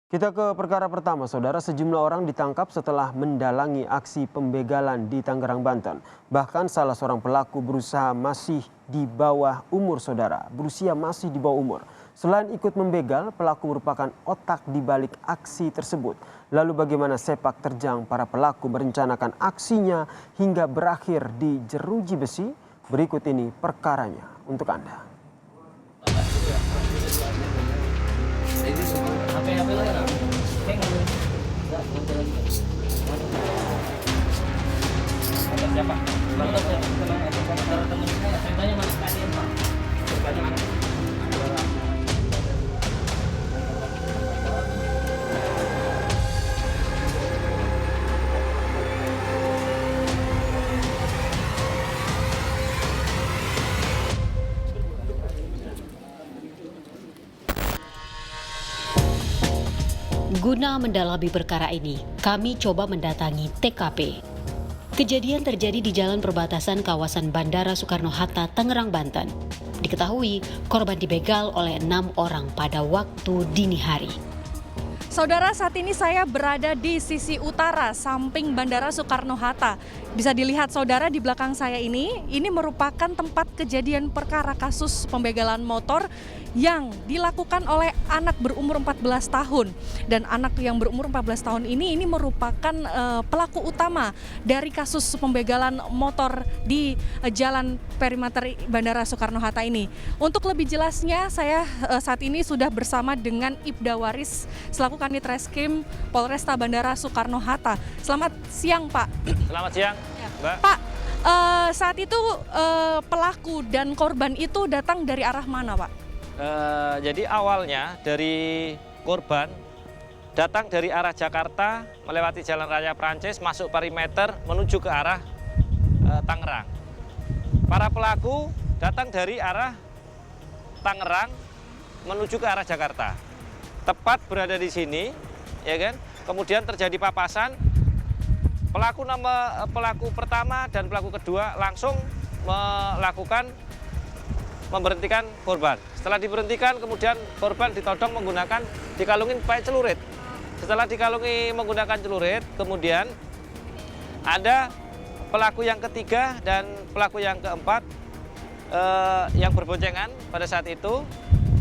Kita ke perkara pertama, saudara. Sejumlah orang ditangkap setelah mendalangi aksi pembegalan di Tangerang, Banten. Bahkan salah seorang pelaku berusia masih di bawah umur, saudara. Berusia masih di bawah umur. Selain ikut membegal, pelaku merupakan otak di balik aksi tersebut. Lalu bagaimana sepak terjang para pelaku merencanakan aksinya hingga berakhir di jeruji besi? Berikut ini perkaranya untuk Anda. Guna mendalami perkara ini, kami coba mendatangi TKP. Kejadian terjadi di jalan perbatasan kawasan Bandara Soekarno-Hatta, Tangerang, Banten. Diketahui korban dibegal oleh 6 orang pada waktu dini hari. Saudara, saat ini saya berada di sisi utara samping Bandara Soekarno-Hatta. Bisa dilihat saudara di belakang saya ini merupakan tempat kejadian perkara kasus pembegalan motor yang dilakukan oleh anak berumur 14 tahun. Dan anak yang berumur 14 tahun ini merupakan pelaku utama dari kasus pembegalan motor di jalan perimeter Bandara Soekarno-Hatta ini. Untuk lebih jelasnya, saya saat ini sudah bersama dengan Ibda Waris selaku Kanit Reskrim Polresta Bandara Soekarno-Hatta. Selamat siang, Pak. Selamat siang, Mbak. Pak, saat itu pelaku dan korban itu datang dari arah mana, Pak? Jadi awalnya dari korban datang dari arah Jakarta, melewati Jalan Raya Prancis, masuk perimeter menuju ke arah Tangerang. Para pelaku datang dari arah Tangerang menuju ke arah Jakarta. Tepat berada di sini, ya kan? Kemudian terjadi papasan. Pelaku pertama dan pelaku kedua langsung memberhentikan korban. Setelah diberhentikan, kemudian korban ditodong dikalungin pakai celurit. Setelah dikalungi menggunakan celurit, kemudian ada pelaku yang ketiga dan pelaku yang keempat yang berboncengan pada saat itu.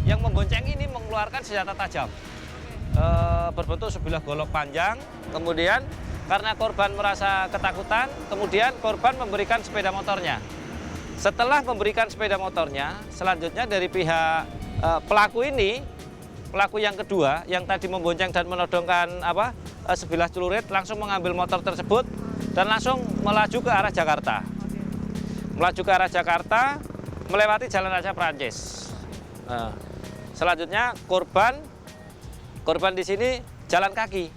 Yang membonceng ini mengeluarkan senjata tajam berbentuk sebilah golok panjang. Kemudian karena korban merasa ketakutan, kemudian korban memberikan sepeda motornya. Setelah memberikan sepeda motornya, selanjutnya dari pihak pelaku yang kedua yang tadi membonceng dan menodongkan sebilah celurit, langsung mengambil motor tersebut dan langsung melaju ke arah Jakarta. Melaju ke arah Jakarta, melewati Jalan Raya Prancis. Selanjutnya korban di sini jalan kaki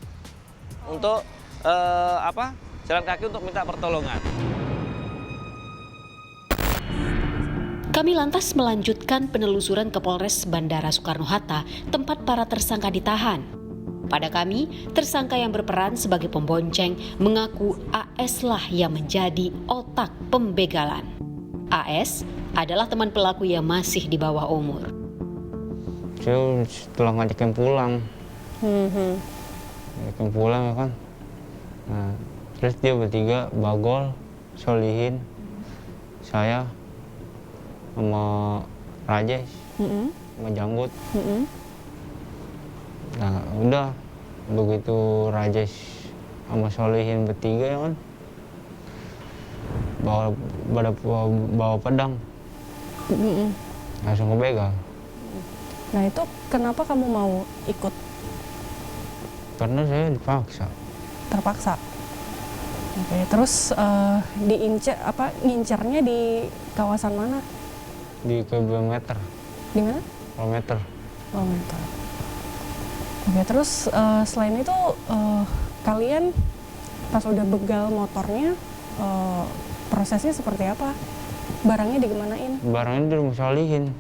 untuk minta pertolongan. Kami lantas melanjutkan penelusuran ke Polres Bandara Soekarno-Hatta, tempat para tersangka ditahan. Pada kami, tersangka yang berperan sebagai pembonceng mengaku AS lah yang menjadi otak pembegalan. AS adalah teman pelaku yang masih di bawah umur. Saya setelah ngajakin pulang, ngajakin pulang ya kan. Nah, terus dia bertiga, Bagol, Solihin, saya, sama Rajesh, sama Janggut. Nah udah, begitu Rajesh sama Solihin bertiga ya kan, bawa pedang, langsung kebegal. Nah, itu kenapa kamu mau ikut? Karena saya dipaksa. Terpaksa. Oke, terus ngincernya di kawasan mana? Di kilometer. Di mana? Kilometer. Kilometer. Oke, terus selain itu kalian pas udah begal motornya, prosesnya seperti apa? Barangnya digimanain? Barangnya di rumah Solihin.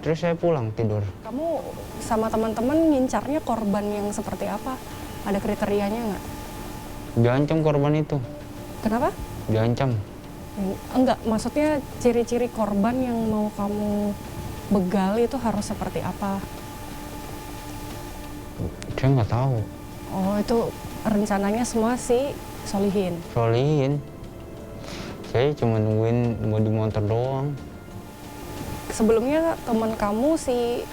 Terus saya pulang tidur. Kamu sama teman-teman ngincarnya korban yang seperti apa? Ada kriterianya nggak? Diancam korban itu. Kenapa? Diancam. Enggak, maksudnya ciri-ciri korban yang mau kamu begal itu harus seperti apa? Saya nggak tahu. Oh, itu rencananya semua si Solihin. Solihin. Saya cuma nungguin mau di motor doang. Sebelumnya teman kamu si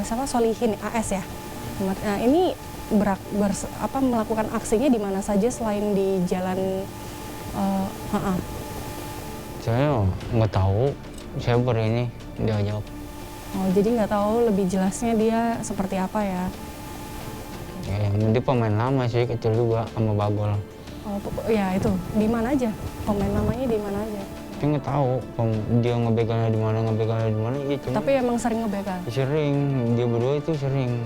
siapa Solihin AS ya? Nah, ini melakukan aksinya di mana saja selain di jalan Saya nggak tahu. Saya baru ini diajak. Oh, jadi nggak tahu lebih jelasnya dia seperti apa ya? Ya, dia pemain lama sih, kecil juga sama Bagol. Oh, ya itu di mana aja? Pemain namanya di mana aja? Saya nggak tahu dia ngebegalnya di mana ya, cuma Tapi emang sering ngebegal. sering, dia berdua itu sering.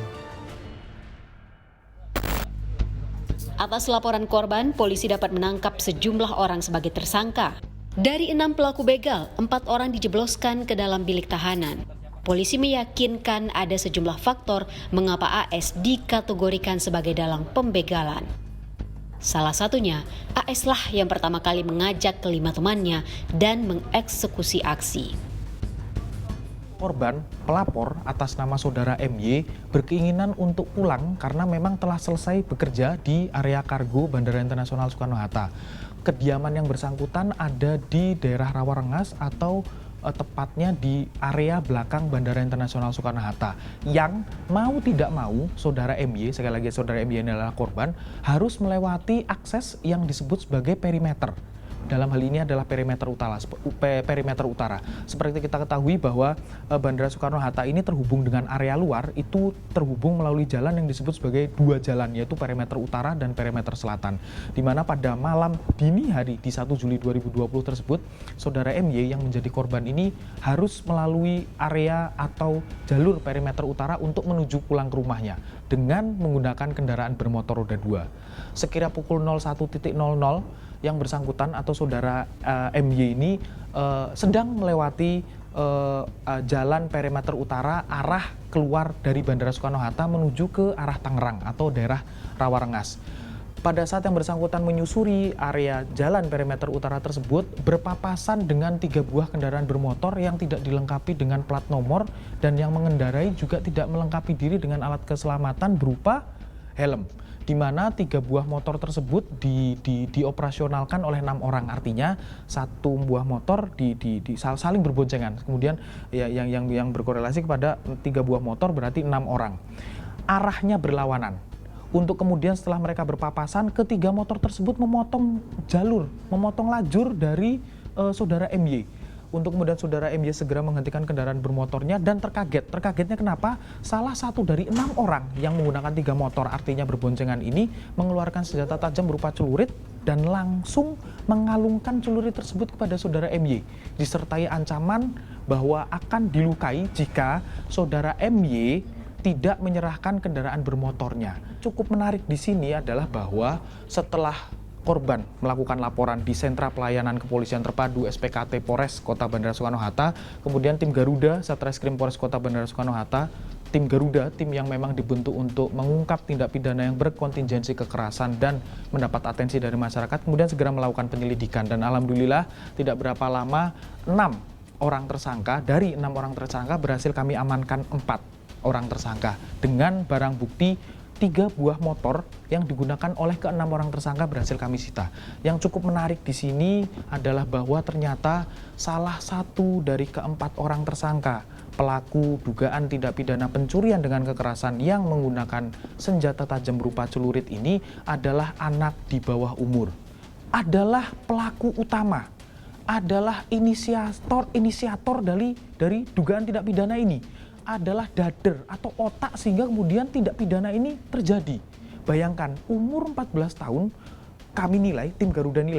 Atas laporan korban, polisi dapat menangkap sejumlah orang sebagai tersangka. Dari 6 pelaku begal, 4 orang dijebloskan ke dalam bilik tahanan. Polisi meyakinkan ada sejumlah faktor mengapa AS dikategorikan sebagai dalang pembegalan. Salah satunya, AS lah yang pertama kali mengajak kelima temannya dan mengeksekusi aksi. Korban, pelapor atas nama saudara MY berkeinginan untuk pulang karena memang telah selesai bekerja di area kargo Bandara Internasional Soekarno-Hatta. Kediaman yang bersangkutan ada di daerah Rawarengas atau tepatnya di area belakang Bandara Internasional Soekarno-Hatta. Yang mau tidak mau saudara MY, sekali lagi saudara MY adalah korban, harus melewati akses yang disebut sebagai perimeter. Dalam hal ini adalah perimeter utara. Seperti kita ketahui bahwa Bandara Soekarno-Hatta ini terhubung dengan area luar, itu terhubung melalui jalan yang disebut sebagai 2 jalan, yaitu perimeter utara dan perimeter selatan. Di mana pada malam dini hari di 1 Juli 2020 tersebut, saudara MY yang menjadi korban ini harus melalui area atau jalur perimeter utara untuk menuju pulang ke rumahnya dengan menggunakan kendaraan bermotor roda 2. Sekira pukul 01.00 yang bersangkutan atau saudara MY ini sedang melewati jalan perimeter utara arah keluar dari Bandara Soekarno-Hatta menuju ke arah Tangerang atau daerah Rawarengas. Pada saat yang bersangkutan menyusuri area jalan perimeter utara tersebut, berpapasan dengan 3 buah kendaraan bermotor yang tidak dilengkapi dengan plat nomor dan yang mengendarai juga tidak melengkapi diri dengan alat keselamatan berupa helm. Di mana 3 buah motor tersebut dioperasionalkan oleh 6 orang, artinya 1 buah motor saling berboncengan. Kemudian ya, yang berkorelasi kepada 3 buah motor berarti 6 orang. Arahnya berlawanan. Untuk kemudian setelah mereka berpapasan, ketiga motor tersebut memotong lajur dari saudara MY. Untuk kemudian saudara MY segera menghentikan kendaraan bermotornya dan terkagetnya kenapa? Salah satu dari 6 orang yang menggunakan 3 motor artinya berboncengan ini mengeluarkan senjata tajam berupa celurit dan langsung mengalungkan celurit tersebut kepada saudara MY disertai ancaman bahwa akan dilukai jika saudara MY tidak menyerahkan kendaraan bermotornya. Cukup menarik di sini adalah bahwa setelah korban melakukan laporan di Sentra Pelayanan Kepolisian Terpadu SPKT Polres Kota Bandara Soekarno-Hatta, kemudian tim Garuda Satreskrim Polres Kota Bandara Soekarno-Hatta, tim Garuda, tim yang memang dibentuk untuk mengungkap tindak pidana yang berkontingensi kekerasan dan mendapat atensi dari masyarakat, kemudian segera melakukan penyelidikan. Dan alhamdulillah tidak berapa lama 6 orang tersangka, dari 6 orang tersangka berhasil kami amankan 4 orang tersangka dengan barang bukti 3 buah motor yang digunakan oleh ke-6 orang tersangka berhasil kami sita. Yang cukup menarik di sini adalah bahwa ternyata salah satu dari ke-4 orang tersangka pelaku dugaan tindak pidana pencurian dengan kekerasan yang menggunakan senjata tajam berupa celurit ini adalah anak di bawah umur. Adalah pelaku utama, adalah inisiator dari dugaan tindak pidana ini. Adalah dader atau otak sehingga kemudian tindak pidana ini terjadi. Bayangkan, umur 14 tahun kami nilai,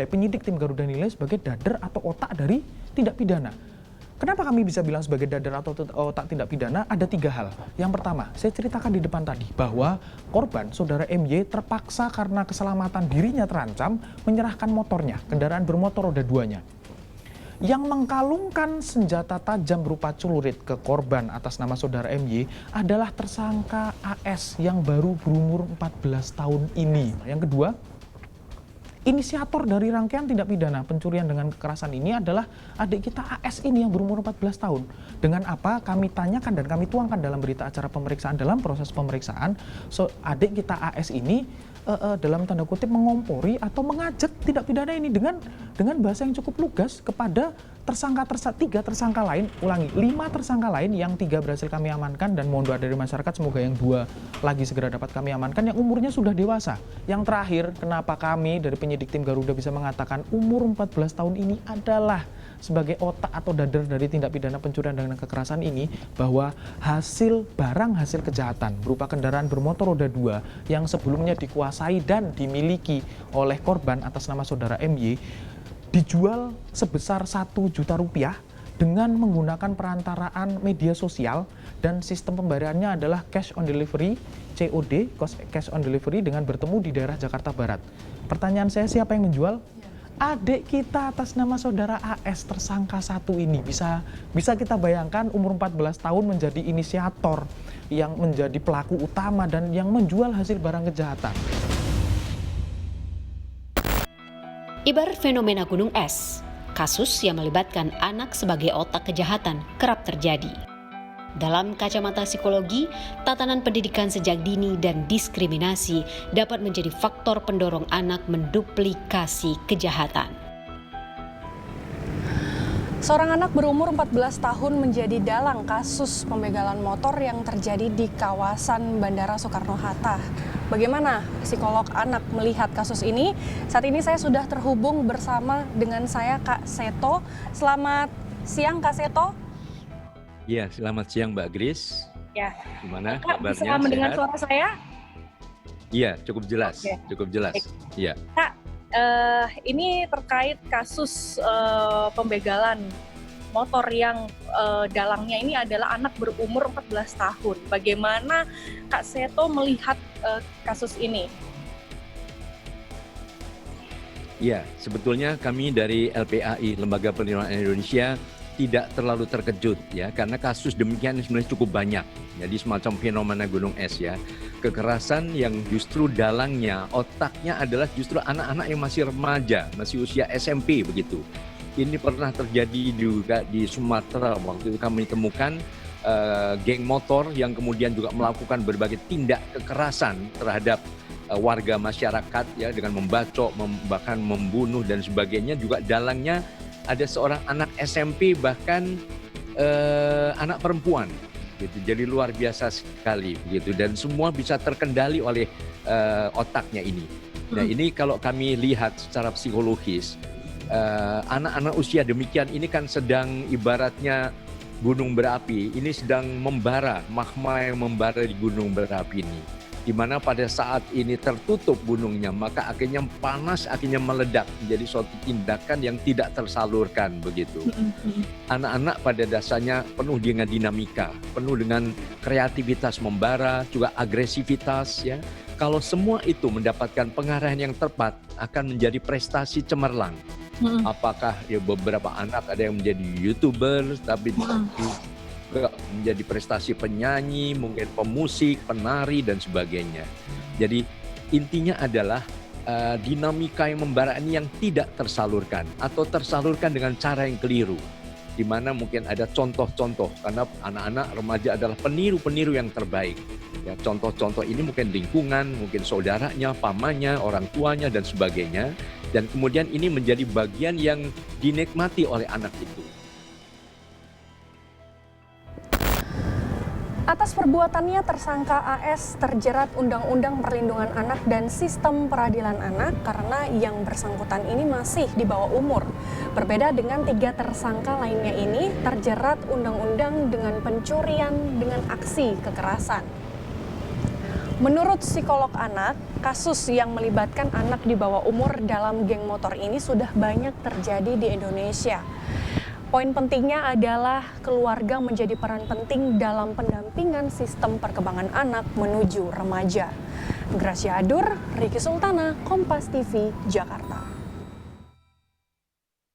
penyidik tim Garuda nilai sebagai dader atau otak dari tindak pidana. Kenapa kami bisa bilang sebagai dader atau otak tindak pidana? Ada 3 hal. Yang pertama, saya ceritakan di depan tadi bahwa korban, saudara MY, terpaksa karena keselamatan dirinya terancam menyerahkan motornya, kendaraan bermotor roda 2-nya. Yang mengkalungkan senjata tajam berupa celurit ke korban atas nama saudara MY adalah tersangka AS yang baru berumur 14 tahun ini. Yang kedua, inisiator dari rangkaian tindak pidana pencurian dengan kekerasan ini adalah adik kita AS ini yang berumur 14 tahun. Dengan apa kami tanyakan dan kami tuangkan dalam berita acara pemeriksaan, dalam proses pemeriksaan, adik kita AS ini dalam tanda kutip mengompori atau mengajak tindak pidana ini dengan bahasa yang cukup lugas kepada tiga tersangka lain, 5 tersangka lain yang 3 berhasil kami amankan, dan mohon doa dari masyarakat semoga yang 2 lagi segera dapat kami amankan yang umurnya sudah dewasa. Yang terakhir, kenapa kami dari penyidik tim Garuda bisa mengatakan umur 14 tahun ini adalah sebagai otak atau dader dari tindak pidana pencurian dengan kekerasan ini, bahwa barang hasil kejahatan berupa kendaraan bermotor roda 2 yang sebelumnya dikuasai dan dimiliki oleh korban atas nama saudara MY dijual sebesar 1 juta rupiah dengan menggunakan perantaraan media sosial, dan sistem pembayarannya adalah cash on delivery, COD, cash on delivery, dengan bertemu di daerah Jakarta Barat. Pertanyaan saya, siapa yang menjual? Adik kita atas nama saudara AS, tersangka 1 ini. Bisa kita bayangkan umur 14 tahun menjadi inisiator, yang menjadi pelaku utama dan yang menjual hasil barang kejahatan. Ibarat fenomena gunung es, kasus yang melibatkan anak sebagai otak kejahatan kerap terjadi. Dalam kacamata psikologi, tatanan pendidikan sejak dini dan diskriminasi dapat menjadi faktor pendorong anak menduplikasi kejahatan. Seorang anak berumur 14 tahun menjadi dalang kasus pembegalan motor yang terjadi di kawasan Bandara Soekarno-Hatta. Bagaimana psikolog anak melihat kasus ini? Saat ini saya sudah terhubung bersama dengan saya, Kak Seto. Selamat siang, Kak Seto. Iya, selamat siang Mbak Grace. Ya. Gimana Kak, kabarnya? bisa mendengar Sehat? suara saya? Iya, cukup jelas. Oke. Cukup jelas. Iya. Kak, ini terkait kasus pembegalan motor yang dalangnya ini adalah anak berumur 14 tahun. Bagaimana Kak Seto melihat kasus ini? Iya, sebetulnya kami dari LPAI, Lembaga Perlindungan Indonesia, tidak terlalu terkejut ya, karena kasus demikian sebenarnya cukup banyak. Jadi semacam fenomena gunung es ya. Kekerasan yang justru dalangnya, otaknya adalah justru anak-anak yang masih remaja, masih usia SMP begitu. Ini pernah terjadi juga di Sumatera. Waktu itu kami temukan geng motor yang kemudian juga melakukan berbagai tindak kekerasan terhadap warga masyarakat ya, dengan membacok, bahkan membunuh dan sebagainya. Juga dalangnya ada seorang anak SMP, bahkan anak perempuan gitu. Jadi luar biasa sekali begitu, dan semua bisa terkendali oleh otaknya ini. Nah, ini kalau kami lihat secara psikologis, anak-anak usia demikian ini kan sedang ibaratnya gunung berapi, ini sedang membara, magma yang membara di gunung berapi ini. Di mana pada saat ini tertutup gunungnya, maka akhirnya panas, akhirnya meledak menjadi suatu tindakan yang tidak tersalurkan begitu. Anak-anak pada dasarnya penuh dengan dinamika, penuh dengan kreativitas membara, juga agresivitas ya. Kalau semua itu mendapatkan pengarahan yang tepat, akan menjadi prestasi cemerlang. Apakah ya beberapa anak ada yang menjadi YouTuber, tapi juga menjadi prestasi penyanyi, mungkin pemusik, penari dan sebagainya. Jadi intinya adalah dinamika yang membara ini yang tidak tersalurkan atau tersalurkan dengan cara yang keliru. Di mana mungkin ada contoh-contoh, karena anak-anak remaja adalah peniru-peniru yang terbaik. Ya, contoh-contoh ini mungkin lingkungan, mungkin saudaranya, pamannya, orang tuanya dan sebagainya. Dan kemudian ini menjadi bagian yang dinikmati oleh anak itu. Atas perbuatannya, tersangka AS terjerat Undang-Undang Perlindungan Anak dan Sistem Peradilan Anak karena yang bersangkutan ini masih di bawah umur. Berbeda dengan 3 tersangka lainnya ini terjerat undang-undang dengan pencurian dengan aksi kekerasan. Menurut psikolog anak, kasus yang melibatkan anak di bawah umur dalam geng motor ini sudah banyak terjadi di Indonesia. Poin pentingnya adalah keluarga menjadi peran penting dalam pendampingan sistem perkembangan anak menuju remaja. Gracia Adur, Riki Sultana, Kompas TV, Jakarta.